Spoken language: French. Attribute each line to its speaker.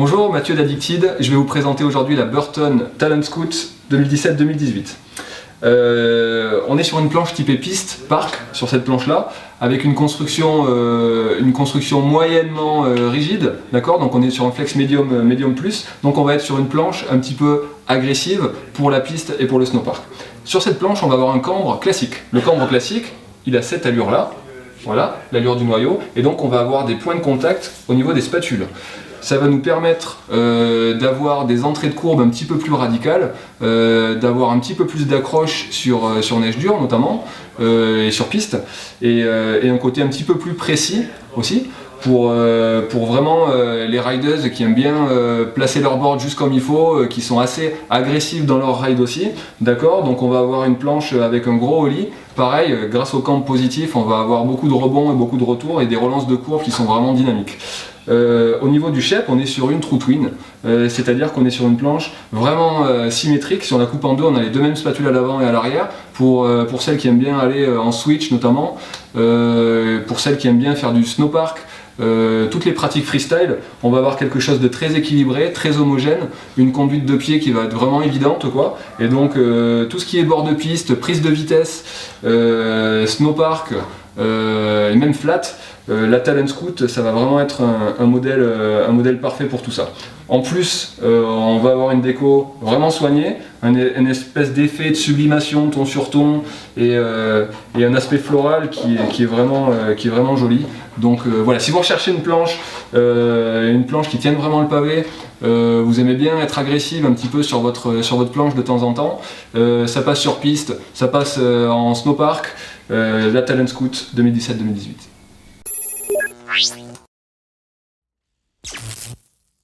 Speaker 1: Bonjour, Mathieu d'Addicted. Je vais vous présenter aujourd'hui la Burton Talent Scout 2017-2018. On est sur une planche typée piste, parc, sur cette planche-là, avec une construction moyennement rigide, d'accord. Donc on est sur un flex medium plus, donc on va être sur une planche un petit peu agressive pour la piste et pour le snowpark. Sur cette planche, on va avoir un cambre classique. Le cambre classique, il a cette allure-là, voilà, l'allure du noyau, et donc on va avoir des points de contact au niveau des spatules. Ça va nous permettre d'avoir des entrées de courbe un petit peu plus radicales, d'avoir un petit peu plus d'accroche sur neige dure notamment, et sur piste, et un côté un petit peu plus précis aussi, pour vraiment les riders qui aiment bien placer leur board juste comme il faut, qui sont assez agressifs dans leur ride aussi, d'accord. Donc on va avoir une planche avec un gros ollie, pareil, grâce au camp positif, on va avoir beaucoup de rebonds et beaucoup de retours et des relances de courbe qui sont vraiment dynamiques. Au niveau du shape, on est sur une true twin, c'est-à-dire qu'on est sur une planche vraiment symétrique. Si on la coupe en deux, on a les deux mêmes spatules à l'avant et à l'arrière, pour celles qui aiment bien aller en switch notamment, pour celles qui aiment bien faire du snowpark. Toutes les pratiques freestyle, on va avoir quelque chose de très équilibré, très homogène, une conduite de pied qui va être vraiment évidente, quoi. Et donc tout ce qui est bord de piste, prise de vitesse, snowpark et même flat, la Talent Scout, ça va vraiment être un modèle parfait pour tout ça. En plus, on va avoir une déco vraiment soignée, une espèce d'effet de sublimation ton sur ton et un aspect floral qui est vraiment joli. Donc voilà, si vous recherchez une planche qui tienne vraiment le pavé, vous aimez bien être agressive un petit peu sur votre planche de temps en temps, ça passe sur piste, ça passe en snowpark, la Talent Scout 2017-2018.